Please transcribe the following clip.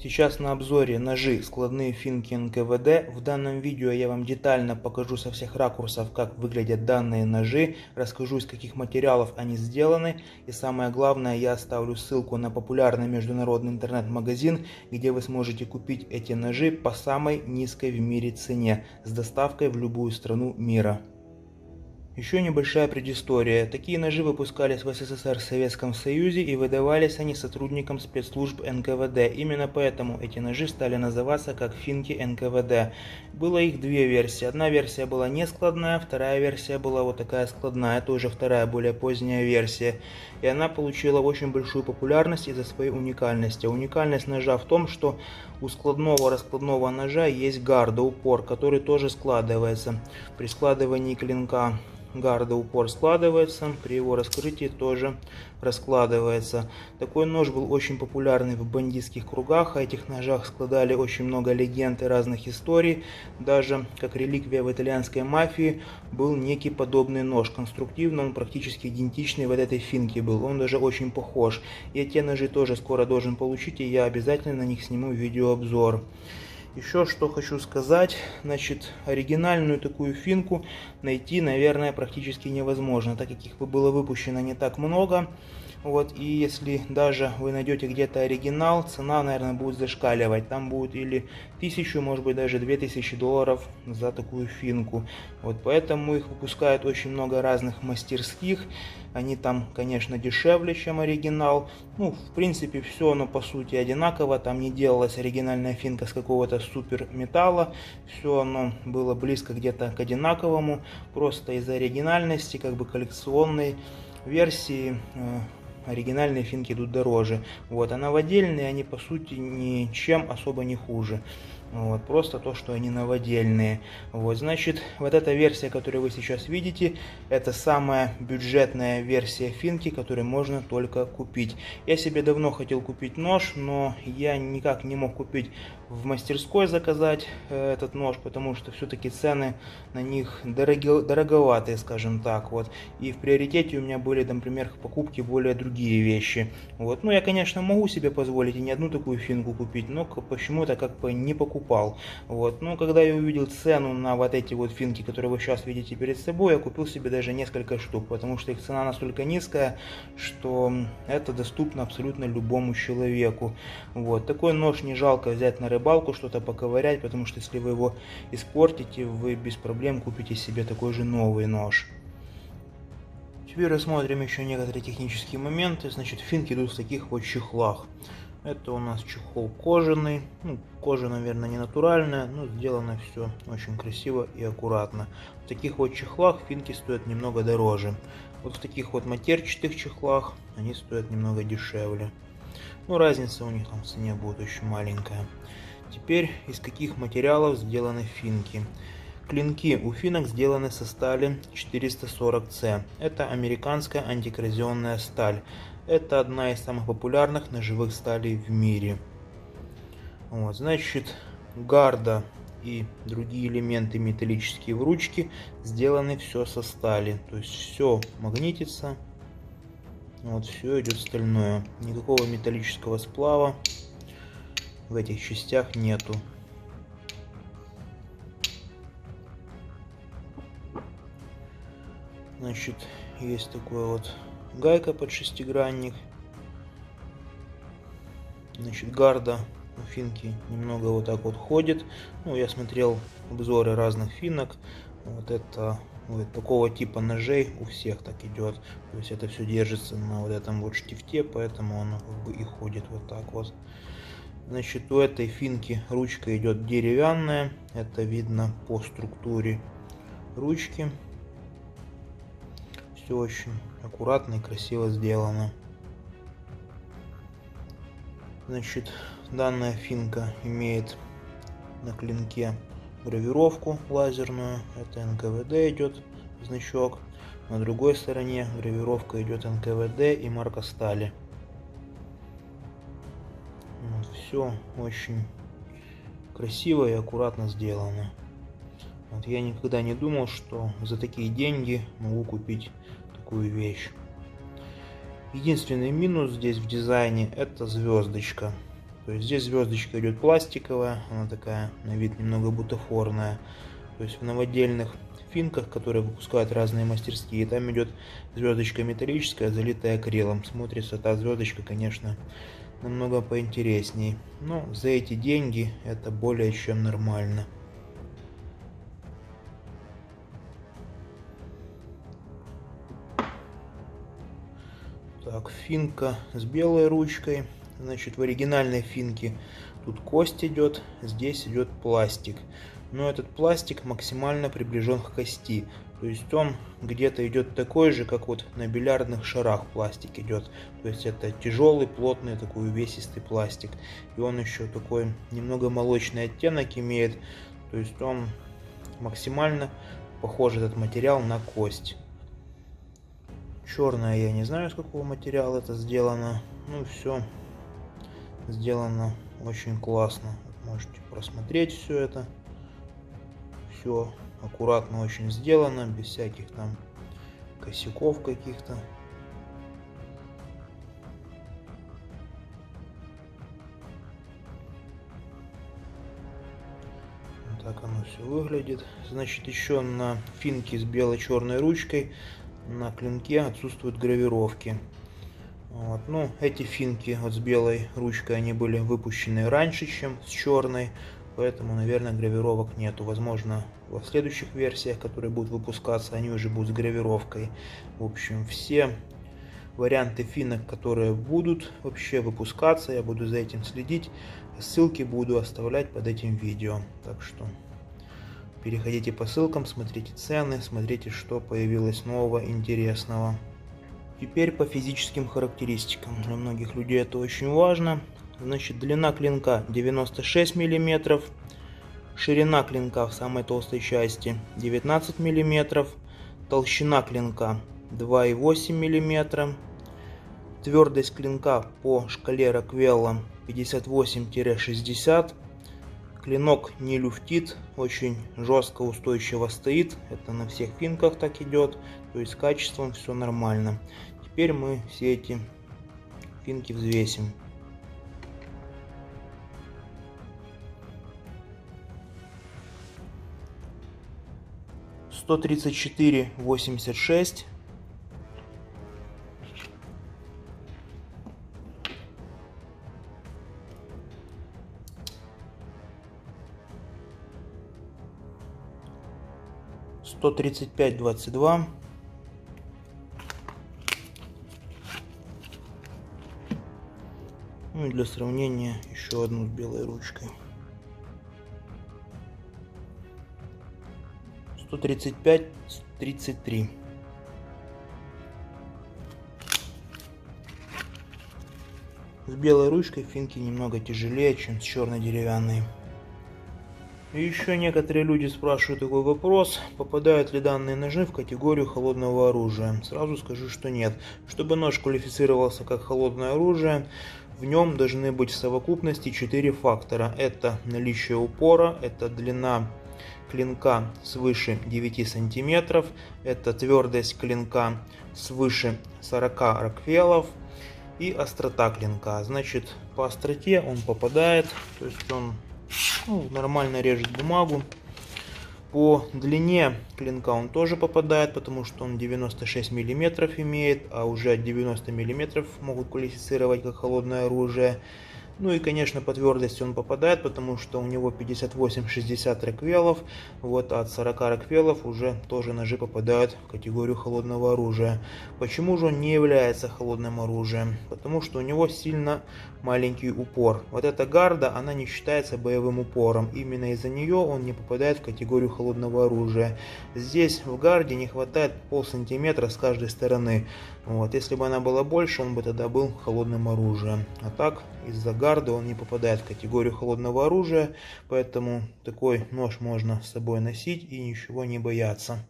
Сейчас на обзоре ножи складные финки НКВД. В данном видео я вам детально покажу со всех ракурсов, как выглядят данные ножи, расскажу, из каких материалов они сделаны, и самое главное, я оставлю ссылку на популярный международный интернет-магазин, где вы сможете купить эти ножи по самой низкой в мире цене, с доставкой в любую страну мира. Еще небольшая предыстория. Такие ножи выпускались в СССР, в Советском Союзе, и выдавались они сотрудникам спецслужб НКВД. Именно поэтому эти ножи стали называться как финки НКВД. Было их две версии. Одна версия была не складная, вторая версия была вот такая складная. Это уже вторая, более поздняя версия. И она получила очень большую популярность из-за своей уникальности. Уникальность ножа в том, что у складного раскладного ножа есть гарда, упор, который тоже складывается. При складывании клинка гарда упор складывается, при его раскрытии тоже раскладывается. Такой нож был очень популярный в бандитских кругах, о этих ножах складали очень много легенд и разных историй. Даже как реликвия в итальянской мафии был некий подобный нож. Конструктивно он практически идентичный вот этой финке был, он даже очень похож. Я те ножи тоже скоро должен получить, и я обязательно на них сниму видеообзор. Еще что хочу сказать, значит, оригинальную такую финку найти, наверное, практически невозможно, так как их было выпущено не так много. Вот, и если даже вы найдете где-то оригинал, цена, наверное, будет зашкаливать. Там будет или 1000, может быть, даже $2000 за такую финку. Вот, поэтому их выпускают очень много разных мастерских. Они там, конечно, дешевле, чем оригинал. Ну, в принципе, все оно по сути одинаково. Там не делалась оригинальная финка с какого-то супер металла. Все оно было близко где-то к одинаковому. Просто из-за оригинальности, как бы коллекционной версии, оригинальные финки идут дороже. Вот, а новодельные они по сути ничем особо не хуже. Вот, просто то, что они новодельные. Вот, значит, вот эта версия, которую вы сейчас видите, это самая бюджетная версия финки, которую можно только купить. Я себе давно хотел купить нож, но я никак не мог купить в мастерской, заказать этот нож, потому что все-таки цены на них дороговатые, скажем так. Вот. И в приоритете у меня были, например, покупки более другие вещи. Вот. Ну, я, конечно, могу себе позволить и не одну такую финку купить, но почему-то как бы не покупал. Вот. Но когда я увидел цену на вот эти вот финки, которые вы сейчас видите перед собой, я купил себе даже несколько штук, потому что их цена настолько низкая, что это доступно абсолютно любому человеку. Вот. Такой нож не жалко взять на рыбалку, что-то поковырять, потому что если вы его испортите, вы без проблем купите себе такой же новый нож. Теперь рассмотрим еще некоторые технические моменты. Значит, финки идут в таких вот чехлах. Это у нас чехол кожаный, ну, кожа, наверное, не натуральная, но сделано все очень красиво и аккуратно. В таких вот чехлах финки стоят немного дороже. Вот в таких вот матерчатых чехлах они стоят немного дешевле. Но разница у них там в цене будет очень маленькая. Теперь, из каких материалов сделаны финки. Клинки у финок сделаны со стали 440C. Это американская антикоррозионная сталь. Это одна из самых популярных ножевых сталей в мире. Вот, значит, гарда и другие элементы металлические в ручке сделаны все со стали. То есть все магнитится. Вот, все идет стальное. Никакого металлического сплава в этих частях нету. Значит, есть такой вот гайка под шестигранник. Значит, гарда у финки немного вот так вот ходит. Ну, я смотрел обзоры разных финок. Вот это вот такого типа ножей у всех так идет. То есть это все держится на вот этом вот штифте, поэтому оно как бы и ходит вот так вот. Значит, у этой финки ручка идет деревянная. Это видно по структуре ручки. Все очень аккуратно и красиво сделано. Значит, данная финка имеет на клинке гравировку лазерную. Это НКВД идет значок. На другой стороне гравировка идет НКВД и марка стали. Вот, все очень красиво и аккуратно сделано. Вот, я никогда не думал, что за такие деньги могу купить такую вещь. Единственный минус здесь в дизайне — это звездочка. То есть здесь звездочка идет пластиковая, она такая на вид немного бутафорная. То есть в новодельных финках, которые выпускают разные мастерские, там идет звездочка металлическая, залитая акрилом. Смотрится та звездочка, конечно, намного поинтересней. Но за эти деньги это более чем нормально. Так, финка с белой ручкой. Значит, в оригинальной финке тут кость идет, здесь идет пластик. Но этот пластик максимально приближен к кости. То есть он где-то идет такой же, как вот на бильярдных шарах пластик идет. То есть это тяжелый, плотный, такой увесистый пластик. И он еще такой немного молочный оттенок имеет. То есть он максимально похож, этот материал, на кость. Черная, я не знаю, из какого материала это сделано. Ну, все сделано очень классно. Можете просмотреть все это. Все аккуратно очень сделано, без всяких там косяков каких-то. Вот так оно все выглядит. Значит, еще на финке с бело-черной ручкой на клинке отсутствуют гравировки. Вот. Ну, эти финки вот с белой ручкой, они были выпущены раньше, чем с черной, поэтому, наверное, гравировок нету. Возможно, в следующих версиях, которые будут выпускаться, они уже будут с гравировкой. В общем, все варианты финок, которые будут вообще выпускаться, я буду за этим следить. Ссылки буду оставлять под этим видео. Так что переходите по ссылкам, смотрите цены, смотрите, что появилось нового, интересного. Теперь по физическим характеристикам. Для многих людей это очень важно. Значит, длина клинка 96 мм, ширина клинка в самой толстой части 19 мм, толщина клинка 2,8 мм, твердость клинка по шкале Роквелла 58-60. Клинок не люфтит, очень жестко, устойчиво стоит. Это на всех финках так идет. То есть с качеством все нормально. Теперь мы все эти финки взвесим. «134,86». «135,22». Ну и для сравнения еще одну с белой ручкой. 135,33. С белой ручкой финки немного тяжелее, чем с черной деревянной. И еще некоторые люди спрашивают такой вопрос: попадают ли данные ножи в категорию холодного оружия? Сразу скажу, что нет. Чтобы нож квалифицировался как холодное оружие, в нем должны быть в совокупности 4 фактора. Это наличие упора, это длина клинка свыше 9 сантиметров, это твердость клинка свыше 40 роквеллов и острота клинка. Значит, по остроте он попадает, то есть он нормально режет бумагу. По длине клинка он тоже попадает, потому что он 96 мм имеет, а уже 90 мм могут квалифицировать как холодное оружие. Ну и, конечно, по твердости он попадает, потому что у него 58-60 роквеллов, вот, а от 40 роквеллов уже тоже ножи попадают в категорию холодного оружия. Почему же он не является холодным оружием? Потому что у него сильно маленький упор. Вот эта гарда, она не считается боевым упором. Именно из-за нее он не попадает в категорию холодного оружия. Здесь в гарде не хватает полсантиметра с каждой стороны. Вот, если бы она была больше, он бы тогда был холодным оружием. А так, из-за гарды он не попадает в категорию холодного оружия, поэтому такой нож можно с собой носить и ничего не бояться.